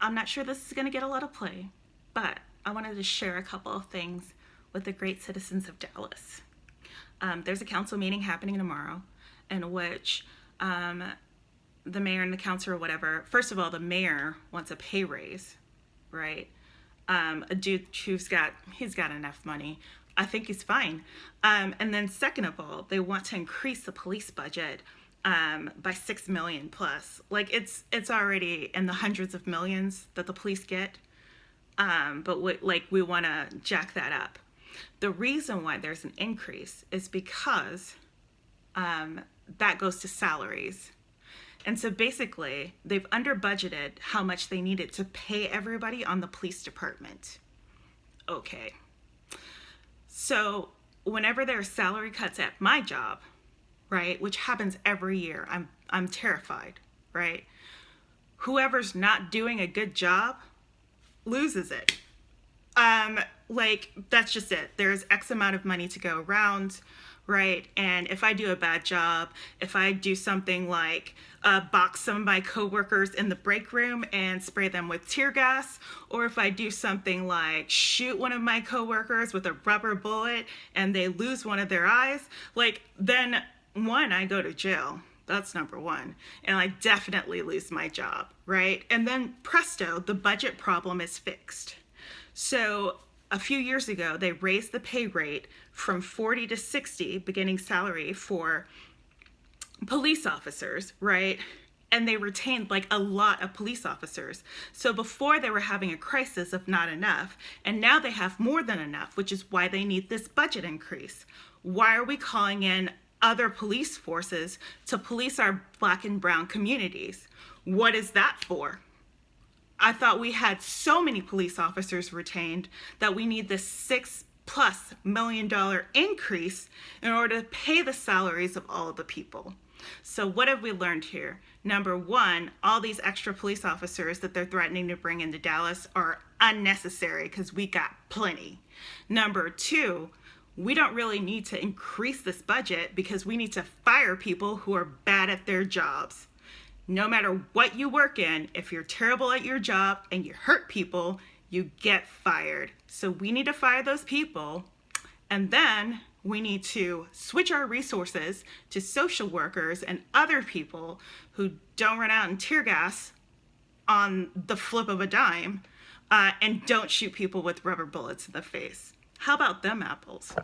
I'm not sure this is going to get a lot of play, but I wanted to share a couple of things with the great citizens of Dallas. There's a council meeting happening tomorrow in which the mayor and the council or whatever, first of all, the mayor wants a pay raise, right? A dude he's got enough money. I think he's fine. And then second of all, they want to increase the police budget by 6 million plus. Like it's already in the hundreds of millions that the police get. But we want to jack that up. The reason why there's an increase is because that goes to salaries. And so basically, they've under budgeted how much they needed to pay everybody on the police department. Okay. So whenever there are salary cuts at my job, right, which happens every year, I'm terrified, right? Whoever's not doing a good job loses it. That's just it. There's X amount of money to go around, right? And if I do a bad job, if I do something like box some of my coworkers in the break room and spray them with tear gas, or if I do something like shoot one of my coworkers with a rubber bullet and they lose one of their eyes, then one, I go to jail. That's number one. And I definitely lose my job, right? And then presto, the budget problem is fixed. So a few years ago, they raised the pay rate from 40 to 60 beginning salary for police officers, right? And they retained a lot of police officers. So before they were having a crisis of not enough, and now they have more than enough, which is why they need this budget increase. Why are we calling in other police forces to police our Black and brown communities? What is that for? I thought we had so many police officers retained that we need this $6+ million increase in order to pay the salaries of all of the people. So what have we learned here? Number one, all these extra police officers that they're threatening to bring into Dallas are unnecessary because we got plenty. Number two, we don't really need to increase this budget because we need to fire people who are bad at their jobs. No matter what you work in, if you're terrible at your job and you hurt people, you get fired. So we need to fire those people, and then we need to switch our resources to social workers and other people who don't run out in tear gas on the flip of a dime and don't shoot people with rubber bullets in the face. How about them apples?